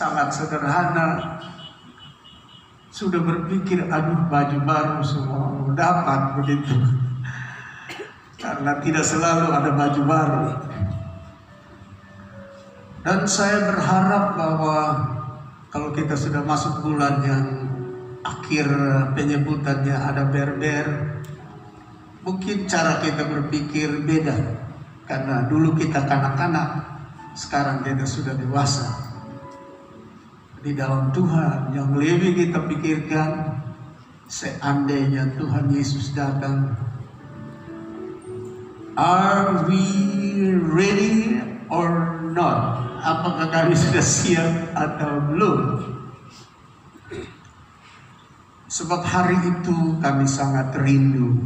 sangat sederhana. Sudah berpikir, aduh baju baru semua mau dapat begitu. Karena tidak selalu ada baju baru. Dan saya berharap bahwa kalau kita sudah masuk bulan yang akhir penyebutannya ada berber, mungkin cara kita berpikir beda. Karena dulu kita kanak-kanak, sekarang kita sudah dewasa. Di dalam Tuhan yang lebih kita pikirkan, seandainya Tuhan Yesus datang, are we ready or not? Apakah kami sudah siap atau belum? Sebab hari itu kami sangat rindu.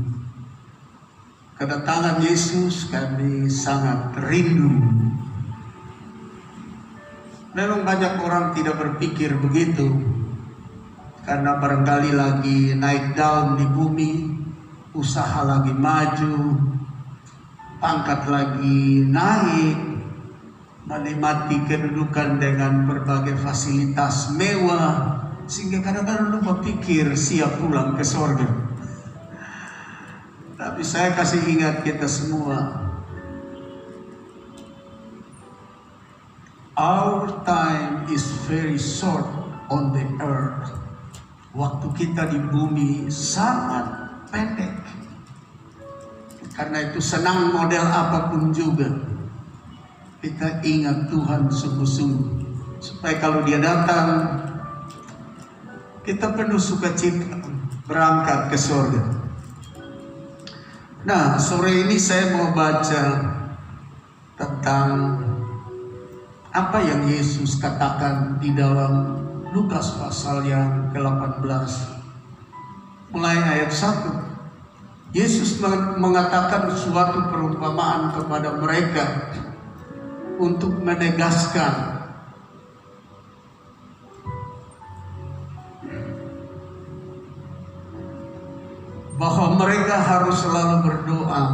Kedatangan Yesus kami sangat rindu. Memang banyak orang tidak berpikir begitu, karena barangkali lagi naik daun di bumi, usaha lagi maju, pangkat lagi naik, menikmati kedudukan dengan berbagai fasilitas mewah, sehingga kadang-kadang lupa pikir siap pulang ke sorga. Tapi saya kasih ingat kita semua, our time is very short on the earth. Waktu kita di bumi sangat pendek. Karena itu senang model apapun juga, kita ingat Tuhan sungguh-sungguh. Supaya kalau dia datang, kita penuh sukacita berangkat ke surga. Nah, sore ini saya mau baca tentang apa yang Yesus katakan di dalam Lukas pasal yang ke-18. Mulai ayat 1. Yesus mengatakan suatu perumpamaan kepada mereka untuk menegaskan bahwa mereka harus selalu berdoa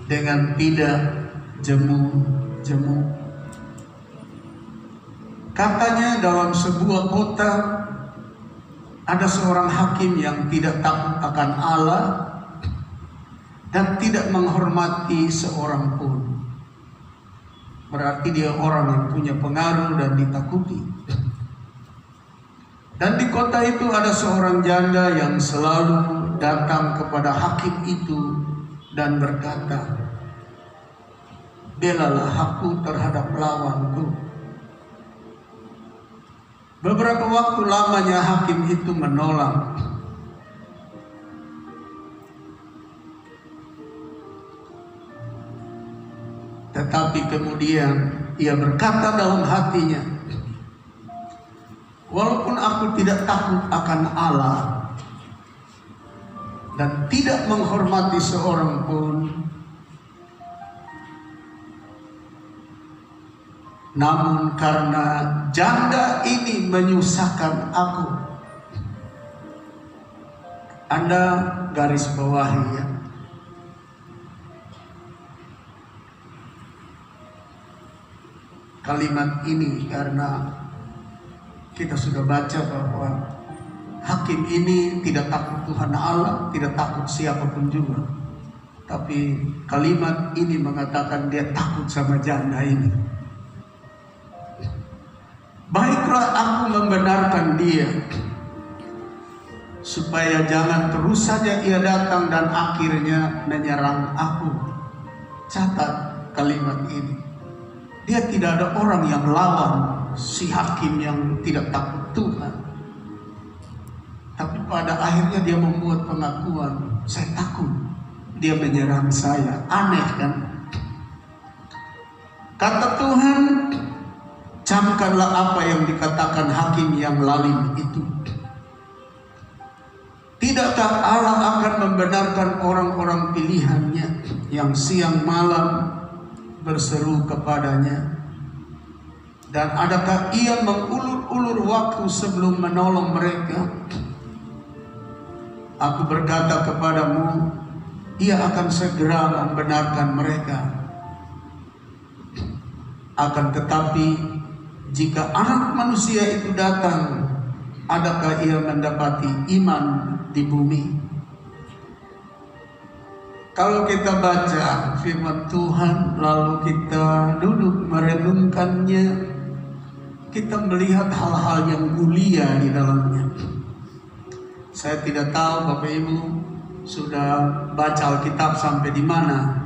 dengan tidak jemu-jemu. Katanya dalam sebuah kota ada seorang hakim yang tidak takut akan Allah dan tidak menghormati seorang pun. Berarti dia orang yang punya pengaruh dan ditakuti. Dan di kota itu ada seorang janda yang selalu datang kepada hakim itu dan berkata, "Belalah aku terhadap lawanku." Beberapa waktu lamanya hakim itu menolak. Tetapi kemudian ia berkata dalam hatinya, "Walaupun aku tidak takut akan Allah dan tidak menghormati seorang pun, namun karena janda ini menyusahkan aku." Anda garis bawahi ya. Kalimat ini karena kita sudah baca bahwa hakim ini tidak takut Tuhan Allah, tidak takut siapapun juga. Tapi kalimat ini mengatakan dia takut sama janda ini. Baiklah aku membenarkan dia, supaya jangan terus saja ia datang dan akhirnya menyerang aku. Catat kalimat ini. Dia tidak ada orang yang lawan si hakim yang tidak takut Tuhan. Tapi pada akhirnya dia membuat pengakuan, "Saya takut dia menyerang saya." Aneh kan? Kata Tuhan, camkanlah apa yang dikatakan hakim yang lalim itu. Tidakkah Allah akan membenarkan orang-orang pilihannya yang siang malam berseru kepadanya? Dan adakah ia mengulur-ulur waktu sebelum menolong mereka? Aku berkata kepadamu, ia akan segera membenarkan mereka. Akan tetapi jika Anak Manusia itu datang, adakah ia mendapati iman di bumi? Kalau kita baca firman Tuhan lalu kita duduk merenungkannya, kita melihat hal-hal yang mulia di dalamnya. Saya tidak tahu Bapak Ibu sudah baca Alkitab sampai di mana,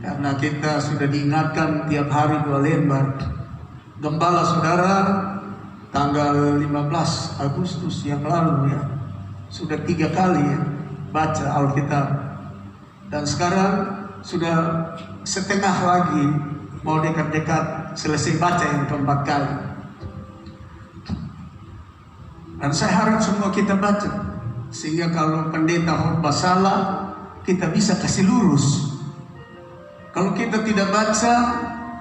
karena kita sudah diingatkan tiap hari 2 lembar. Gembala saudara tanggal 15 Agustus yang lalu ya, sudah 3 kali ya baca Alkitab. Dan sekarang sudah setengah lagi, mau dekat-dekat selesai baca yang keempat kali. Dan saya harap semua kita baca, sehingga kalau pendeta khotbah salah, kita bisa kasih lurus. Kalau kita tidak baca,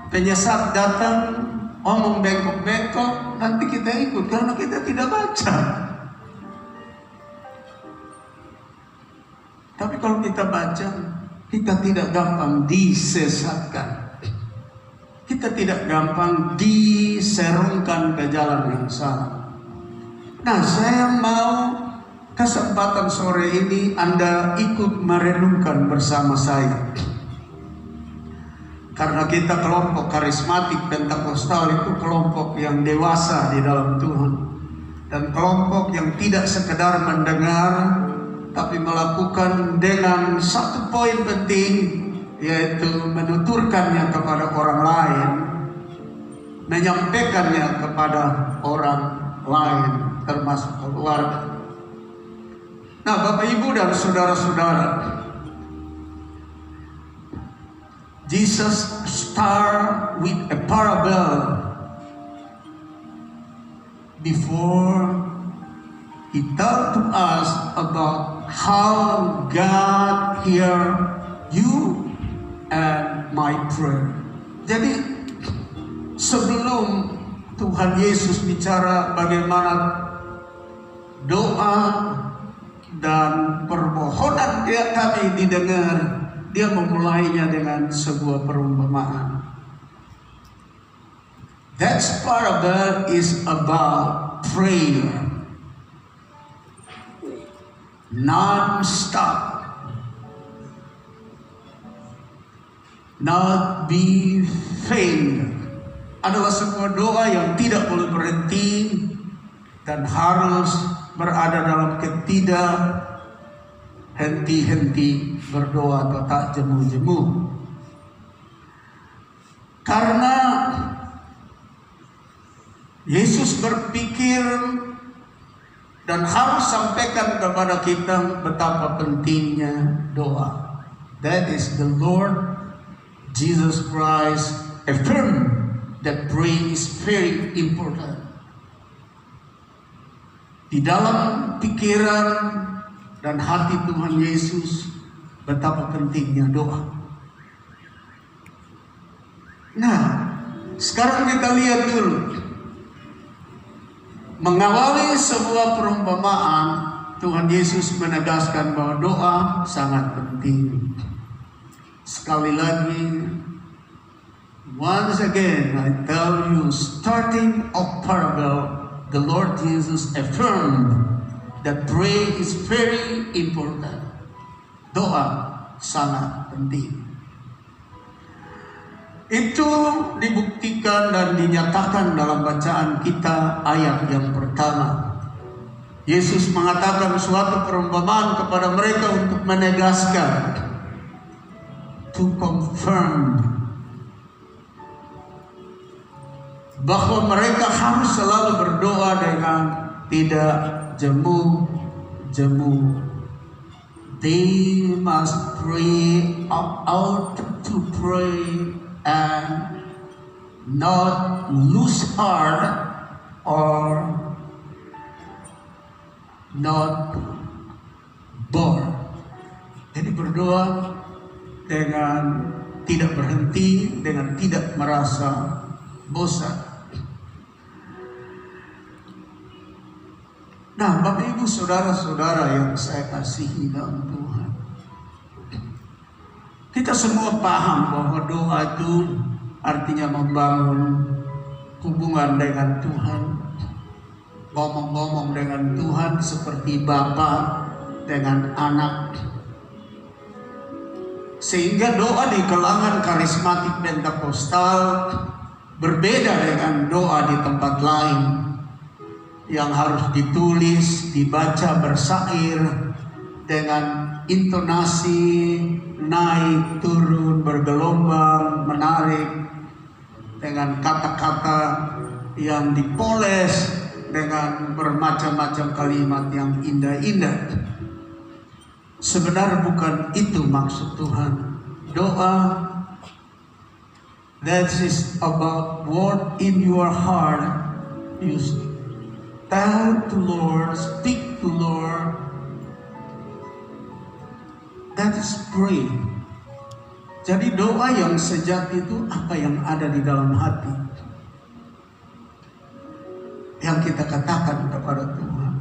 penyesat datang, omong bengkok-bengkok, nanti kita ikut karena kita tidak baca. Tapi kalau kita baca, kita tidak gampang disesatkan. Kita tidak gampang diserongkan ke jalan yang salah. Nah, saya mau kesempatan sore ini Anda ikut merenungkan bersama saya. Karena kita kelompok karismatik Pentakosta itu kelompok yang dewasa di dalam Tuhan. Dan kelompok yang tidak sekedar mendengar, tapi melakukan dengan satu poin penting, yaitu menuturkannya kepada orang lain, menyampaikannya kepada orang lain, termasuk keluarga. Nah, Bapak Ibu dan saudara-saudara, Jesus start with a parable before He told to us about how God hear you and my prayer. Jadi sebelum Tuhan Yesus bicara bagaimana doa dan permohonan kami didengar, dia memulainya dengan sebuah perumpamaan. That parable is about prayer, non-stop, not be failed. Adalah sebuah doa yang tidak boleh berhenti dan harus berada dalam ketidak henti-henti berdoa atau tak jemu-jemu. Karena Yesus berpikir dan harus sampaikan kepada kita betapa pentingnya doa. That is the Lord Jesus Christ affirmed that praying is very important. Di dalam pikiran dan hati Tuhan Yesus, betapa pentingnya doa. Nah, sekarang kita lihat dulu. Mengawali sebuah perumpamaan, Tuhan Yesus menegaskan bahwa doa sangat penting. Sekali lagi, once again, I tell you, starting of parable, the Lord Jesus affirmed that prayer is very important. Doa sangat penting. Itu dibuktikan dan dinyatakan dalam bacaan kita ayat yang pertama. Yesus mengatakan suatu perumpamaan kepada mereka untuk menegaskan, to confirm, bahwa mereka harus selalu berdoa dengan tidak jemu-jemu. They must pray out to pray and not lose heart or not bored. Jadi berdoa dengan tidak berhenti, dengan tidak merasa bosan. Nah, Bapak Ibu saudara-saudara yang saya kasihi dalam Tuhan, kita semua paham bahwa doa itu artinya membangun hubungan dengan Tuhan, ngomong-ngomong dengan Tuhan seperti bapa dengan anak. Sehingga doa di kalangan karismatik Pentakosta berbeda dengan doa di tempat lain yang harus ditulis, dibaca bersair dengan intonasi naik turun bergelombang menarik, dengan kata-kata yang dipoles dengan bermacam-macam kalimat yang indah-indah. Sebenarnya bukan itu maksud Tuhan. Doa that is about what in your heart you tell to Lord, speak to Lord. That is pray. Jadi doa yang sejati itu apa yang ada di dalam hati, yang kita katakan kepada Tuhan.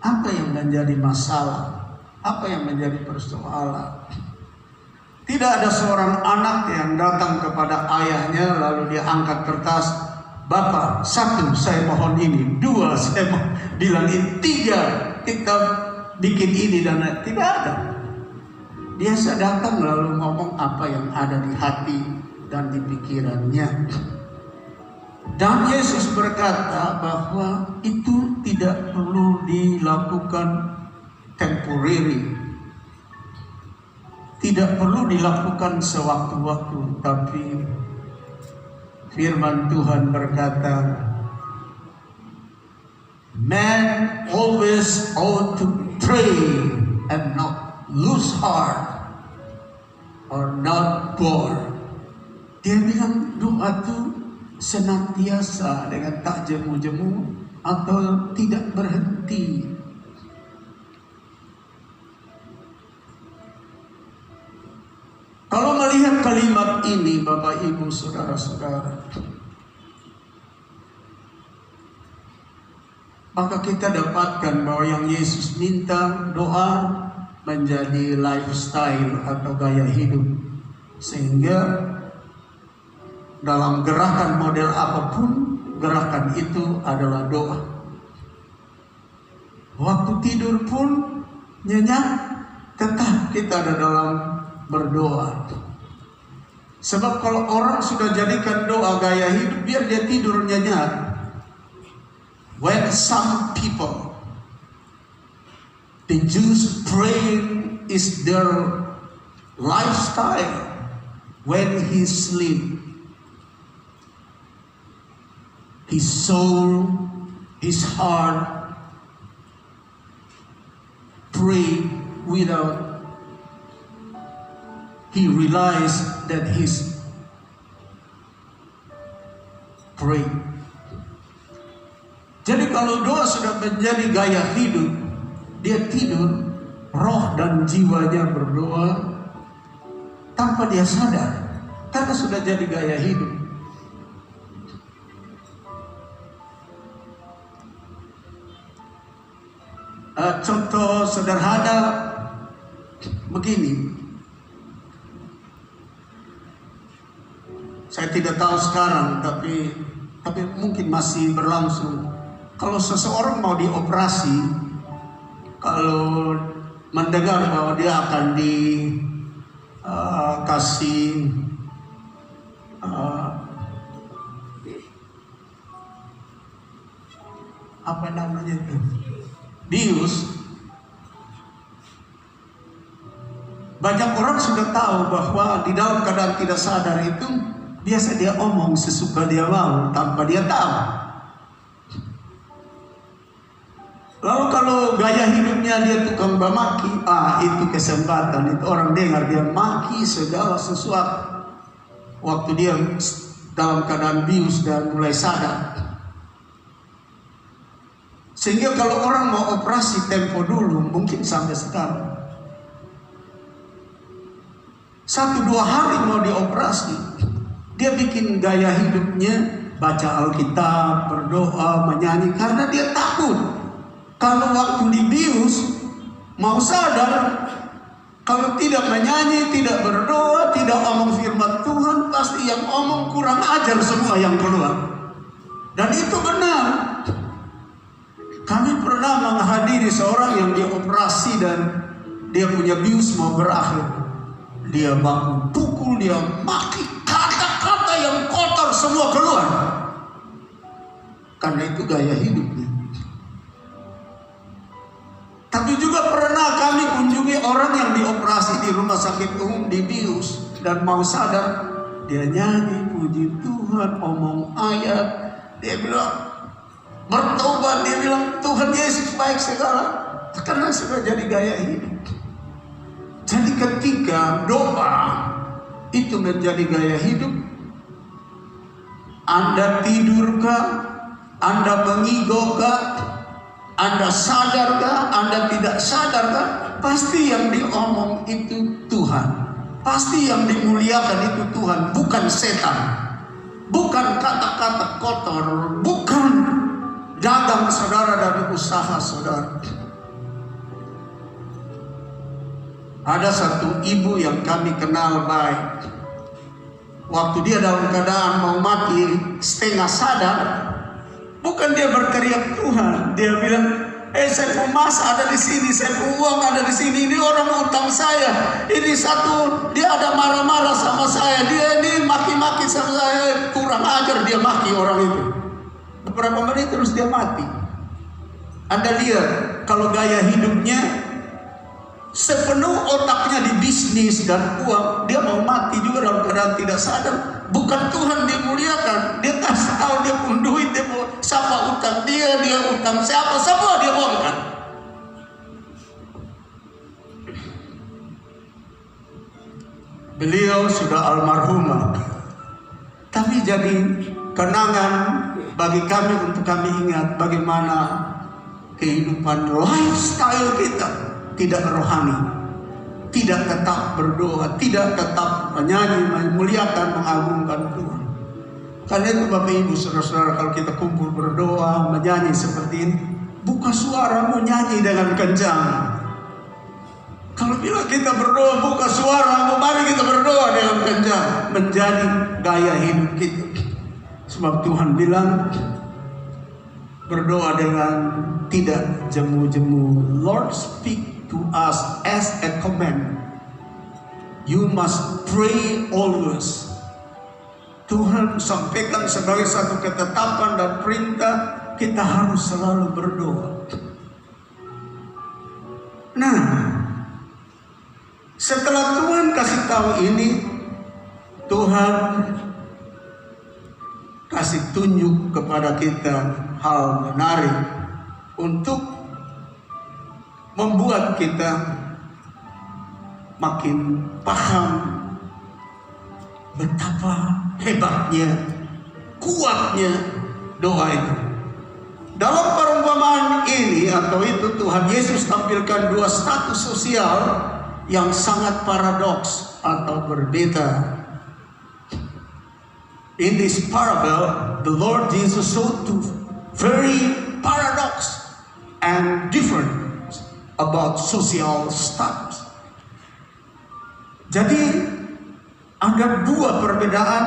Apa yang menjadi masalah, apa yang menjadi persoalan. Tidak ada seorang anak yang datang kepada ayahnya lalu dia angkat kertas, "Bapak, 1 saya mohon ini, 2 saya mau bilang ini, 3 kita bikin ini dan lain." Tidak ada. Biasa datang lalu ngomong apa yang ada di hati dan di pikirannya. Dan Yesus berkata bahwa itu tidak perlu dilakukan temporary, tidak perlu dilakukan sewaktu-waktu, tapi firman Tuhan berkata, man always ought to pray and not lose heart or not bored. Dia bilang doa itu senantiasa dengan tak jemu-jemu atau tidak berhenti. Kalau melihat kalimat ini, Bapak Ibu Saudara-saudara, maka kita dapatkan bahwa yang Yesus minta doa menjadi lifestyle atau gaya hidup. Sehingga dalam gerakan model apapun, gerakan itu adalah doa. Waktu tidur pun nyenyak, tetap kita ada dalam berdoa. Sebab kalau orang sudah jadikan doa gaya hidup, biar dia tidur nyenyak. When some people, the Jews praying is their lifestyle. When he sleep, his soul, his heart pray without he realized that he's praying. Jadi kalau doa sudah menjadi gaya hidup, dia tidur, roh dan jiwanya berdoa tanpa dia sadar, karena sudah jadi gaya hidup. Contoh sederhana begini, saya tidak tahu sekarang, tapi mungkin masih berlangsung. Kalau seseorang mau dioperasi, kalau mendengar bahwa dia akan dikasih apa namanya itu, bius, banyak orang sudah tahu bahwa di dalam keadaan tidak sadar itu biasa dia omong sesuka dia mau tanpa dia tahu. Lalu kalau gaya hidupnya dia tukang memaki, itu kesempatan, itu orang dengar dia maki segala sesuatu. Waktu dia dalam keadaan bius dan mulai sadar. Sehingga kalau orang mau operasi tempo dulu, mungkin sampai sekarang 1-2 hari mau dioperasi, dia bikin gaya hidupnya baca Alkitab, berdoa, menyanyi, karena dia takut kalau waktu dibius mau sadar Kalau tidak menyanyi, tidak berdoa, tidak omong firman Tuhan, pasti yang omong kurang ajar semua yang keluar. Dan itu benar. Kami pernah menghadiri seorang yang dioperasi dan dia punya bius mau berakhir. Dia bangun pukul, dia maki, kata-kata yang kotor semua keluar. Karena itu gaya hidupnya. Tapi juga pernah kami kunjungi orang yang dioperasi di rumah sakit umum di bius dan mau sadar, dia nyanyi puji Tuhan, omong ayat, dia bilang bertobat, dia bilang Tuhan Yesus baik segala, karena sudah jadi gaya hidup. Jadi ketika doa itu menjadi gaya hidup, Anda tidurkah, Anda mengigokah, Anda sadarkah, Anda tidak sadarkah, pasti yang diomong itu Tuhan. Pasti yang dimuliakan itu Tuhan, bukan setan. Bukan kata-kata kotor, bukan dagang saudara dari usaha saudara. Ada satu ibu yang kami kenal baik. Waktu dia dalam keadaan mau mati, setengah sadar, bukan dia berteriak Tuhan, dia bilang, saya mau emas ada di sini, saya mau uang ada di sini, ini orang utang saya, ini satu, dia ada marah-marah sama saya, dia ini maki-maki sama saya, kurang ajar dia maki orang itu. Beberapa menit terus dia mati. Anda lihat, kalau gaya hidupnya sepenuh otaknya di bisnis dan uang, dia mau mati juga dalam keadaan tidak sadar. Bukan Tuhan dimuliakan, dia kasih tahu dia pun duit, dia mau siapa utang dia utang siapa, semua dia bongkar. Beliau sudah almarhumah, tapi jadi kenangan bagi kami untuk kami ingat bagaimana kehidupan lifestyle kita tidak rohani, tidak tetap berdoa, tidak tetap menyanyi, memuliakan, mengagungkan Tuhan. Karena itu Bapak Ibu Saudara-saudara, kalau kita kumpul berdoa, menyanyi seperti ini, buka suaramu, nyanyi dengan kencang. Kalau bila kita berdoa, buka suaramu, mari kita berdoa dengan kencang, menjadi gaya hidup kita. Sebab Tuhan bilang, berdoa dengan tidak jemu-jemu. Lord speak to us as a command. You must pray always. Tuhan sampaikan sebagai satu ketetapan dan perintah, kita harus selalu berdoa. Nah, setelah Tuhan kasih tahu ini, Tuhan kasih tunjuk kepada kita hal menarik untuk membuat kita makin paham betapa hebatnya, kuatnya doa itu. Dalam perumpamaan ini atau itu, Tuhan Yesus tampilkan dua status sosial yang sangat paradoks atau berbeda. In this parable, the Lord Jesus showed two very paradox and different about social status. Jadi ada dua perbedaan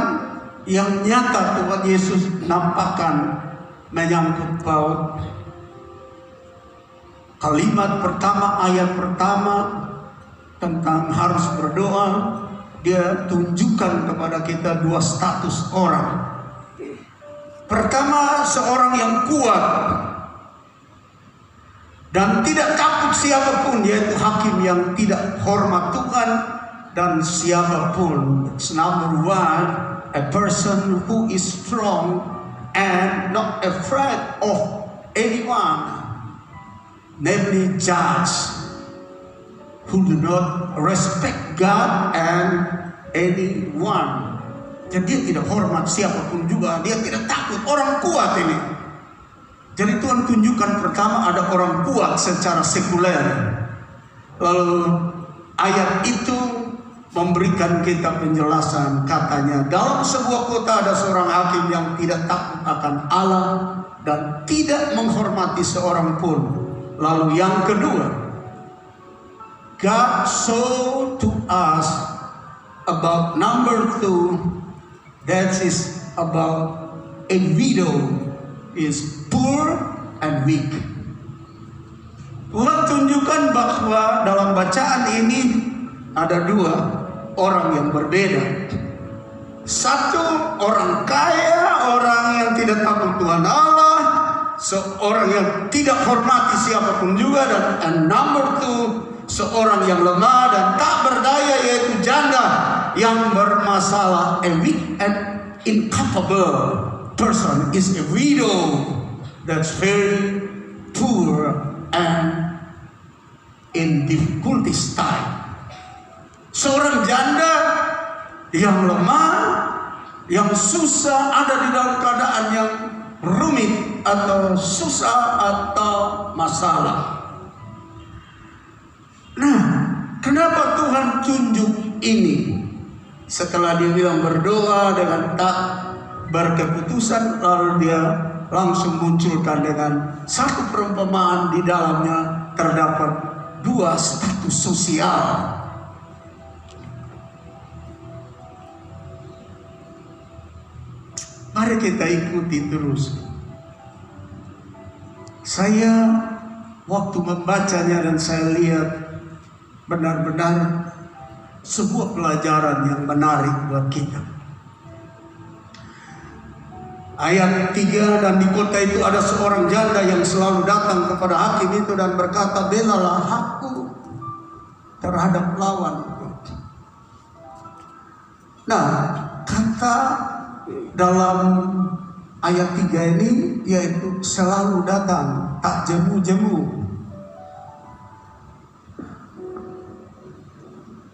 yang nyata Tuhan Yesus nampakkan menyangkut paut. Kalimat pertama, ayat pertama tentang harus berdoa, dia tunjukkan kepada kita dua status orang. Pertama, seorang yang kuat dan tidak takut siapapun, yaitu hakim yang tidak hormat Tuhan dan siapapun. Number one, a person who is strong and not afraid of anyone, namely judge, who do not respect God and anyone. Jadi dia tidak hormat siapapun juga, dia tidak takut, orang kuat ini. Jadi Tuhan tunjukkan pertama ada orang kuat secara sekuler. Lalu ayat itu memberikan kita penjelasan, katanya dalam sebuah kota ada seorang hakim yang tidak takut akan Allah dan tidak menghormati seorang pun. Lalu yang kedua, God showed to us about number 2, that is about a widow is poor and weak. Tuhan tunjukkan bahwa dalam bacaan ini ada 2 orang yang berbeda. Satu, orang kaya, orang yang tidak takut Tuhan Allah, seorang yang tidak hormati siapapun juga, dan number 2, seorang yang lemah dan tak berdaya, yaitu janda yang bermasalah. A weak and incapable person is a widow that's very poor and in difficulties time. Seorang janda yang lemah, yang susah, ada di dalam keadaan yang rumit atau susah atau masalah. Nah, kenapa Tuhan tunjuk ini? Setelah dia bilang berdoa dengan tak berkeputusan, lalu dia langsung munculkan dengan satu perumpamaan. Di dalamnya terdapat 2 status sosial. Mari kita ikuti terus. Saya waktu membacanya dan saya lihat benar-benar sebuah pelajaran yang menarik buat kita. Ayat 3, dan di kota itu ada seorang janda yang selalu datang kepada hakim itu dan berkata, belalah aku terhadap lawanku. Nah, kata dalam ayat 3 ini yaitu selalu datang, tak jemu-jemu,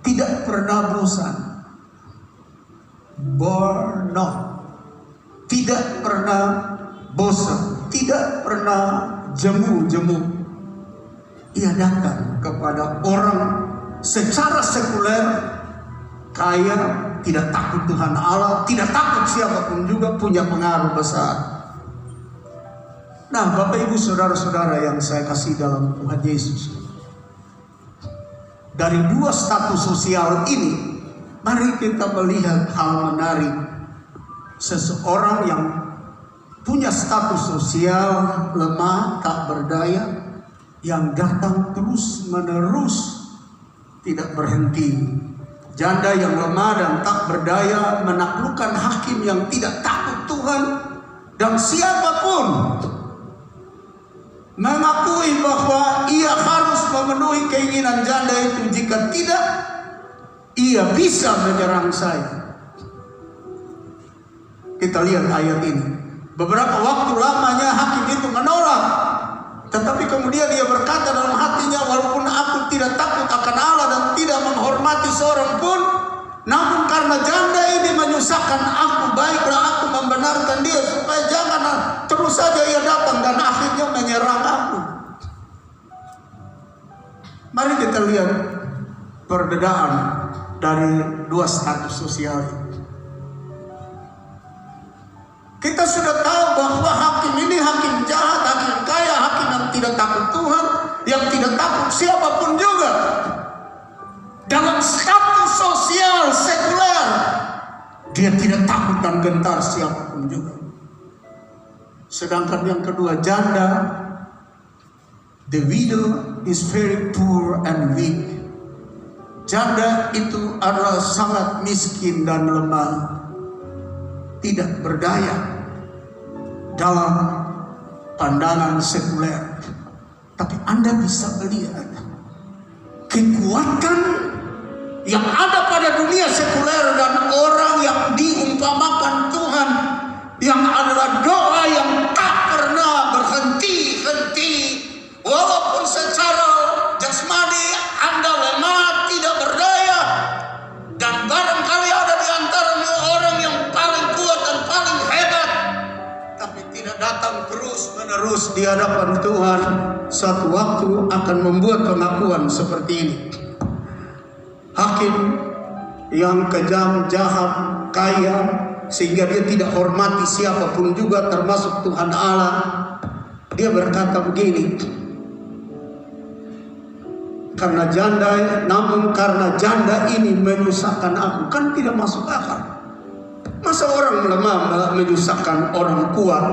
tidak pernah bosan, burnout, tidak pernah bosan, tidak pernah jemu-jemu. Ia datang kepada orang secara sekuler, kaya, tidak takut Tuhan Allah, tidak takut siapapun juga, punya pengaruh besar. Nah, Bapak Ibu Saudara-saudara yang saya kasih dalam Tuhan Yesus, dari 2 status sosial ini, mari kita melihat hal menarik. Seseorang yang punya status sosial lemah, tak berdaya, yang datang terus-menerus, tidak berhenti. Janda yang lemah dan tak berdaya menaklukkan hakim yang tidak takut Tuhan, dan siapapun mengakui bahwa ia harus memenuhi keinginan janda itu. Jika tidak, ia bisa menyerang saya. Kita lihat ayat ini. Beberapa waktu lamanya hakim itu menolak, tetapi kemudian dia berkata dalam hatinya, walaupun aku tidak takut akan Allah dan tidak menghormati seorang pun, namun karena janda ini menyusahkan aku, baiklah aku membenarkan dia supaya jangan terus saja ia datang dan akhirnya menyerang aku. Mari kita lihat perbedaan dari 2 status sosial ini. Kita sudah tahu bahwa hakim ini hakim jahat, hakim kaya, hakim yang tidak takut Tuhan, yang tidak takut siapapun juga. Dalam status sosial sekuler, dia tidak takut dan gentar siapapun juga. Sedangkan yang kedua, janda, the widow is very poor and weak. Janda itu adalah sangat miskin dan lemah, tidak berdaya dalam pandangan sekuler. Tapi Anda bisa melihat kekuatan yang ada pada dunia sekuler dan orang yang diumpamakan Tuhan, yang adalah doa yang tak pernah berhenti-henti. Walaupun secara jasmani Anda lemah, tidak berdaya, dan barangkali ada di antaramu orang yang paling kuat dan paling hebat, tapi tidak datang terus-menerus di hadapan Tuhan, suatu waktu akan membuat pengakuan seperti ini. Hakim yang kejam, jahat, kaya, sehingga dia tidak hormati siapapun juga termasuk Tuhan Allah. Dia berkata begini, namun karena janda ini menyusahkan aku. Kan tidak masuk akal. Masa orang lemah menyusahkan orang kuat,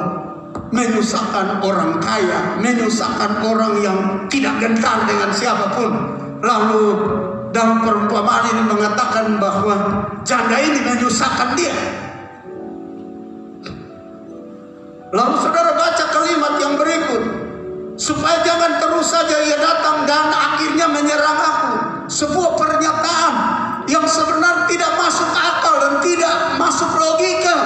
menyusahkan orang kaya, menyusahkan orang yang tidak gentar dengan siapapun. Lalu dalam perumpamaan ini mengatakan bahwa janda ini menyusahkan dia. Lalu saudara baca kalimat yang berikut, supaya jangan terus saja ia datang dan akhirnya menyerang aku. Sebuah pernyataan yang sebenarnya tidak masuk akal dan tidak masuk logika.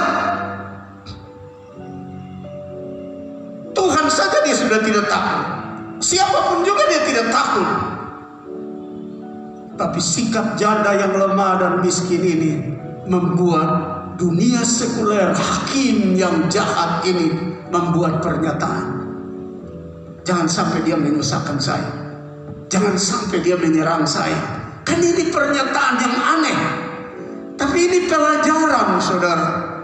Tuhan saja dia sudah tidak takut, siapapun juga dia tidak takut. Tapi sikap janda yang lemah dan miskin ini membuat dunia sekuler, hakim yang jahat ini membuat pernyataan, jangan sampai dia menyusahkan saya, jangan sampai dia menyerang saya. Kan ini pernyataan yang aneh, tapi ini pelajaran saudara.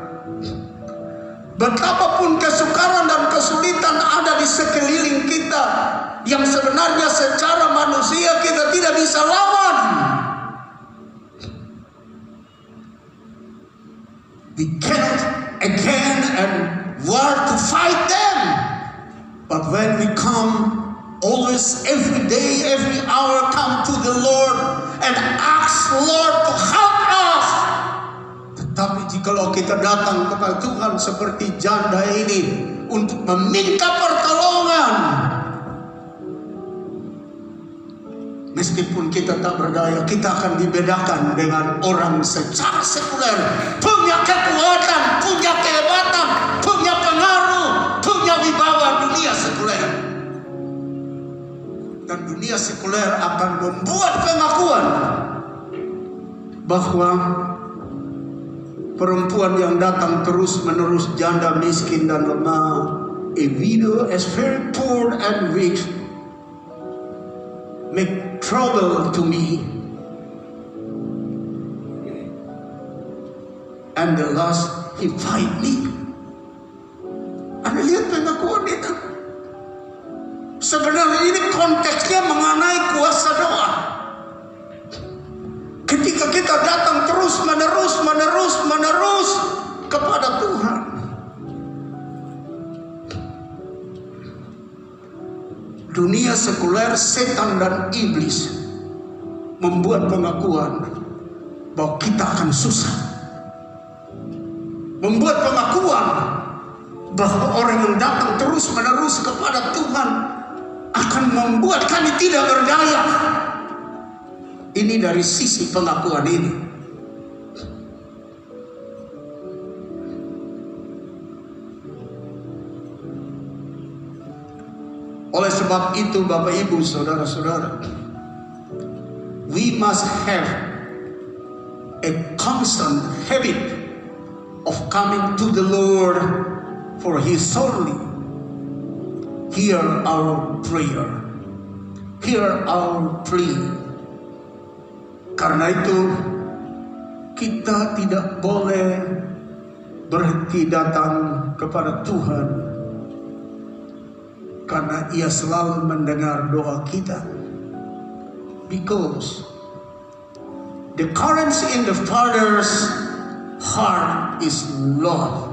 Betapapun kesukaran dan kesulitan ada di sekeliling kita, yang sebenarnya secara manusia kita tidak bisa lawan. We cannot again and war to fight them. But when we come, always every day, every hour, come to the Lord and ask Lord to help us. Tetapi jikalau kita datang kepada Tuhan seperti janda ini untuk meminta pertolongan, meskipun kita tak berdaya, kita akan dibedakan dengan orang secara sekuler, punya kekuatan, punya kehebatan, punya pengaruh, punya wibawa dunia sekuler. Dan dunia sekuler akan membuat pengakuan bahwa perempuan yang datang terus menerus, janda miskin dan lemah, a widow is very poor and weak, make trouble to me, and the last he fight me. Anda lihat pengakuan itu. Sebenarnya ini konteksnya mengenai kuasa doa. Ketika kita datang terus menerus kepada Tuhan, dunia sekuler, setan dan iblis membuat pengakuan bahwa kita akan susah, membuat pengakuan bahwa orang yang datang terus menerus kepada Tuhan akan membuat kami tidak berdaya. Ini dari sisi pengakuan ini. Oleh sebab itu Bapak Ibu saudara-saudara, we must have a constant habit of coming to the Lord, for He solely hear our prayer, hear our plea. Karena itu kita tidak boleh berhenti datang kepada Tuhan, karena Ia selalu mendengar doa kita. Because the currency in the Father's heart is love.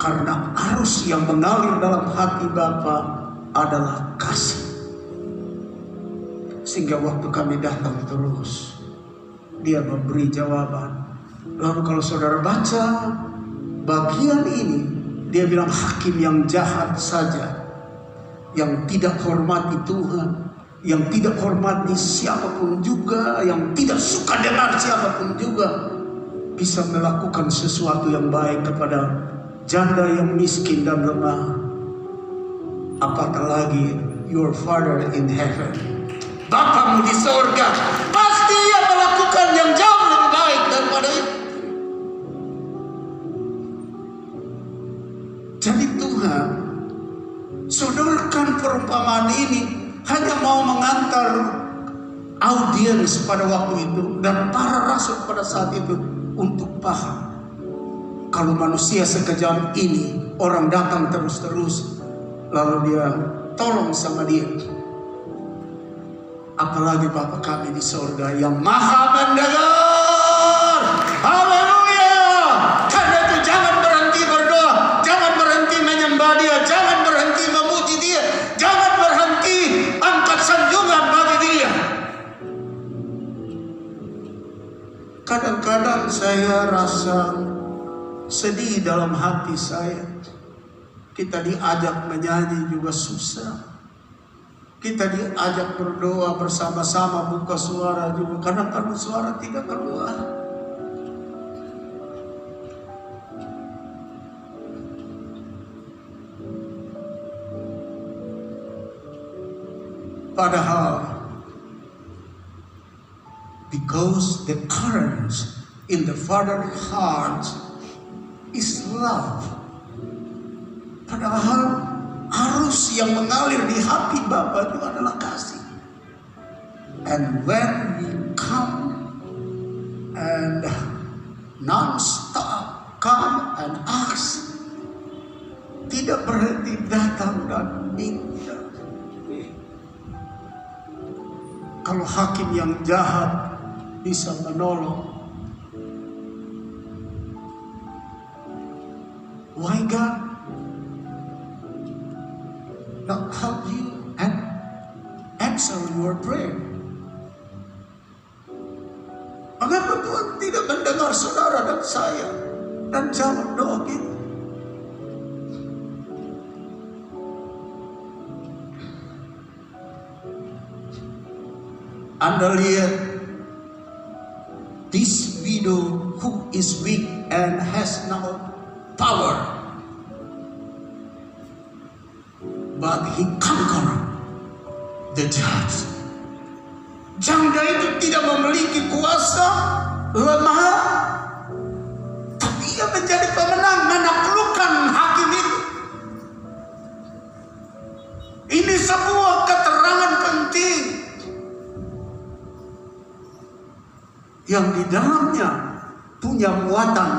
Karena arus yang mengalir dalam hati Bapa adalah kasih. Sehingga waktu kami datang terus, Dia memberi jawaban. Lalu kalau saudara baca bagian ini, Dia bilang hakim yang jahat saja, yang tidak hormati Tuhan, yang tidak hormati siapapun juga, yang tidak suka dengar siapapun juga, bisa melakukan sesuatu yang baik kepada janda yang miskin dan lemah. Apatah lagi your Father in heaven, Bapamu di sorga, pasti Ia melakukan yang jauh lebih baik daripada itu. Jadi Tuhan sodorkan perumpamaan ini hanya mau mengantar audiens pada waktu itu dan para rasul pada saat itu untuk paham, kalau manusia sekejam ini, orang datang terus-terus, lalu Dia tolong sama dia. apalagi Bapa kami di sorga yang maha mendengar. Haleluya. Karena itu jangan berhenti berdoa, jangan berhenti menyembah Dia, jangan berhenti memuji Dia, jangan berhenti angkat sanjungan bagi Dia. Kadang-kadang saya rasa sedih dalam hati saya. Kita diajak menyanyi juga susah. Kita diajak berdoa bersama-sama, buka suara juga. Kadang-kadang suara tidak keluar. Padahal, because the current in the Father's heart is love. Padahal arus yang mengalir di hati Bapa itu adalah kasih. And when we come and non-stop come and ask, tidak berhenti datang dan minta. Kalau hakim yang jahat bisa menolong, why God not help you and answer your prayer? Mengapa Tuhan tidak mendengar saudara dan saya dan jawab doa kita? Anda lihat this widow who is weak and has no power, but he conquered the judge. Janda itu tidak memiliki kuasa, lemah, tapi ia menjadi pemenang, menaklukkan hakim itu. Ini sebuah keterangan penting yang di dalamnya punya muatan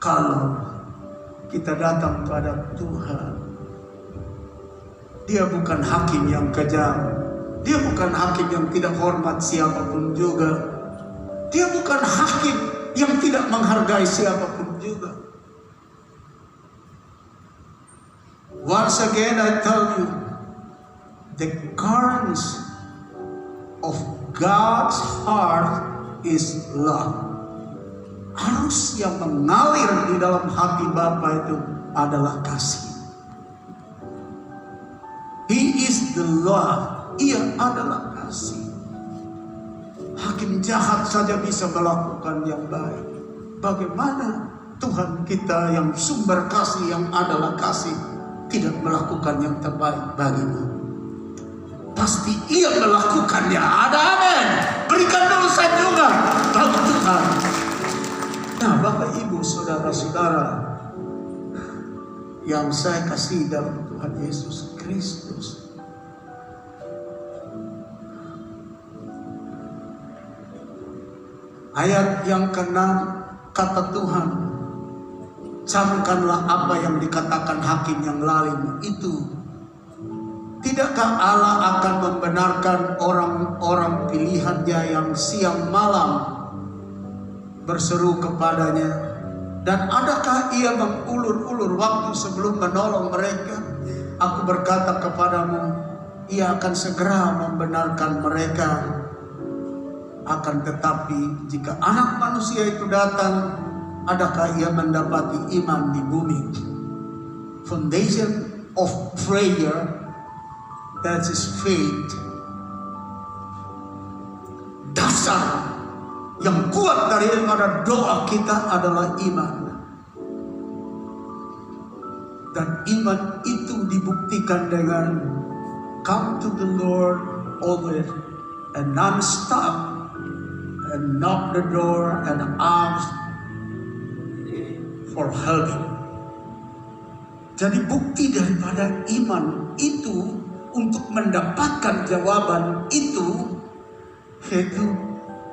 kalau kita datang pada Tuhan. Dia bukan hakim yang kejam. Dia bukan hakim yang tidak hormat siapapun juga. Dia bukan hakim yang tidak menghargai siapapun juga. Once again I tell you, the currents of God's heart is love. Arus yang mengalir di dalam hati Bapa itu adalah kasih. He is the love. Ia adalah kasih. Hakim jahat saja bisa melakukan yang baik. Bagaimana Tuhan kita yang sumber kasih, yang adalah kasih, tidak melakukan yang terbaik bagimu? Pasti Ia melakukannya. Ada amin. Berikan dulu sanjungan bagi Tuhan. Nah, Bapak Ibu, saudara-saudara yang saya kasih dalam Tuhan Yesus Kristus, ayat yang ke-6 kata Tuhan, camkanlah apa yang dikatakan hakim yang lalim itu. Tidakkah Allah akan membenarkan orang-orang pilihannya yang siang malam berseru kepadanya? Dan adakah Ia mengulur-ulur waktu sebelum menolong mereka? Aku berkata kepadamu, Ia akan segera membenarkan mereka. Akan tetapi jika Anak Manusia itu datang, adakah Ia mendapati iman di bumi? Foundation of prayer, that is faith. Dasar yang kuat daripada doa kita adalah iman. Dan iman itu dibuktikan dengan come to the Lord always and non-stop, and knock the door and ask for help. Jadi bukti daripada iman itu untuk mendapatkan jawaban itu, yaitu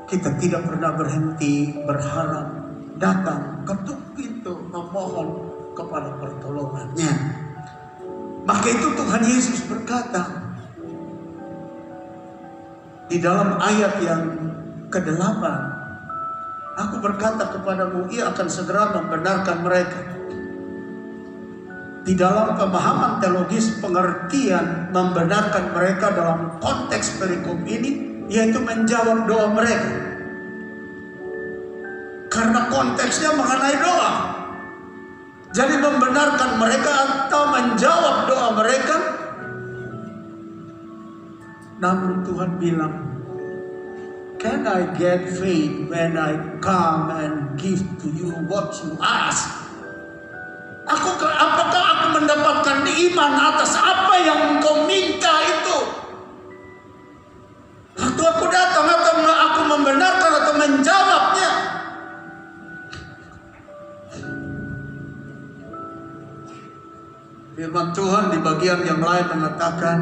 kita tidak pernah berhenti berharap, datang, ketuk pintu, memohon kepada pertolongannya. Maka itu Tuhan Yesus berkata, Di dalam ayat yang ke-8, aku berkata kepadamu, ia akan segera membenarkan mereka. Di dalam pemahaman teologis, pengertian membenarkan mereka dalam konteks perikop ini, yaitu menjawab doa mereka. Karena konteksnya mengenai doa. Jadi membenarkan mereka atau menjawab doa mereka. Namun Tuhan bilang, can I get faith when I come and give to you what you ask? Apakah aku mendapatkan iman atas apa yang engkau minta itu? Waktu aku datang atau aku membenarkan atau menjawabnya? Firman Tuhan di bagian yang lain mengatakan,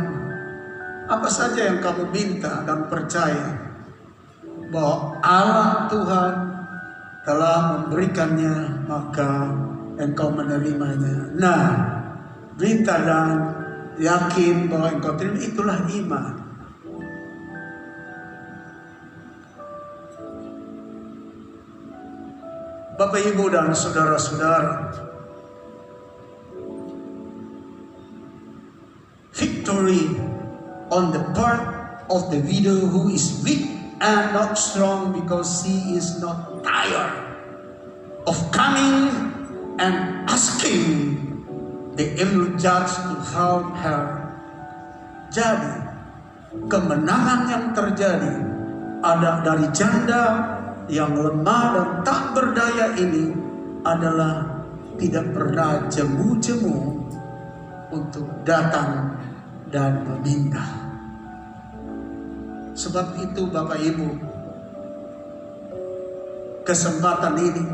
apa saja yang kamu minta dan percaya bahwa Allah Tuhan telah memberikannya, maka engkau menerimanya. Nah, minta dan yakin bahwa engkau terima, itulah iman. Bapak, Ibu, dan saudara-saudara, victory on the part of the widow who is weak and not strong because she is not tired of coming and asking the evil judge to help her. Jadi, kemenangan yang terjadi ada dari janda yang lemah dan tak berdaya ini adalah tidak pernah jemu-jemu untuk datang dan meminta. Sebab itu Bapak Ibu, kesempatan ini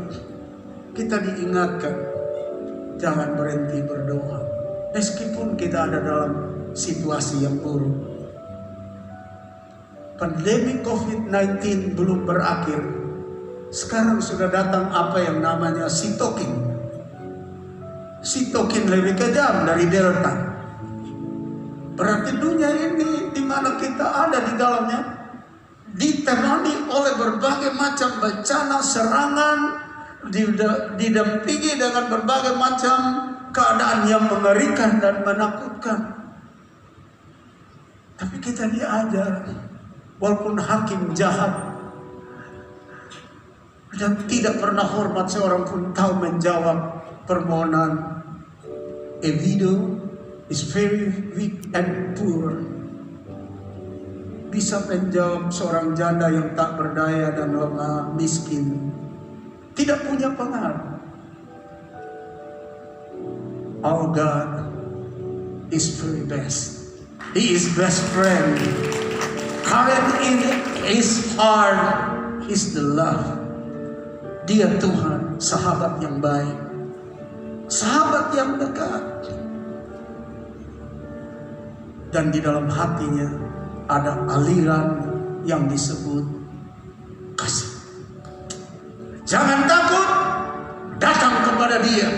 kita diingatkan, jangan berhenti berdoa. Meskipun kita ada dalam situasi yang buruk. Pandemi COVID-19 belum berakhir. Sekarang sudah datang apa yang namanya sitokin. Sitokin lebih kejam dari Delta. Berarti dunia ini di mana kita ada di dalamnya ditemani oleh berbagai macam bencana, serangan, didampingi dengan berbagai macam keadaan yang mengerikan dan menakutkan. Tapi kita diajar, walaupun hakim jahat dan tidak pernah hormat seorang pun tahu menjawab permohonan. A widow is very weak and poor. Bisa menjawab seorang janda yang tak berdaya dan lemah, miskin, tidak punya pengaruh. Our God is very best. He is best friend. Current in his heart is the love. Dia Tuhan, sahabat yang baik, sahabat yang dekat. Dan di dalam hatinya ada aliran yang disebut kasih. Jangan takut, datang kepada Dia.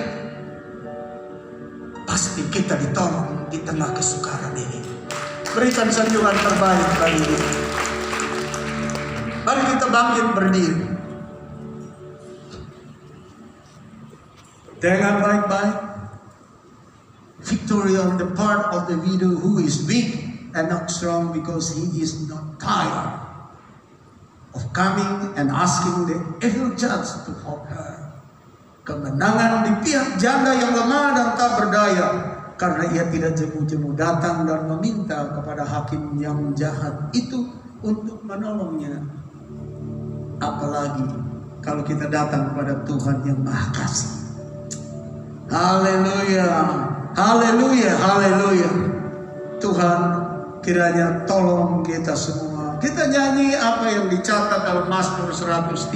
Pasti kita ditolong di tengah kesukaran ini. Berikan sanjungan terbaik bagi Dia. Mari kita bangkit berdiri. Dengan baik-baik. Victory on the part of the widow who is weak and not strong because he is not tired of coming and asking the evil judge to help her. Kemenangan di pihak janda yang lemah dan tak berdaya karena ia tidak jemu-jemu datang dan meminta kepada hakim yang jahat itu untuk menolongnya. Apalagi kalau kita datang kepada Tuhan yang Maha Kasih. Haleluya. Haleluya, haleluya. Tuhan kiranya tolong kita semua. Kita nyanyi apa yang dicatat dalam Mazmur 103.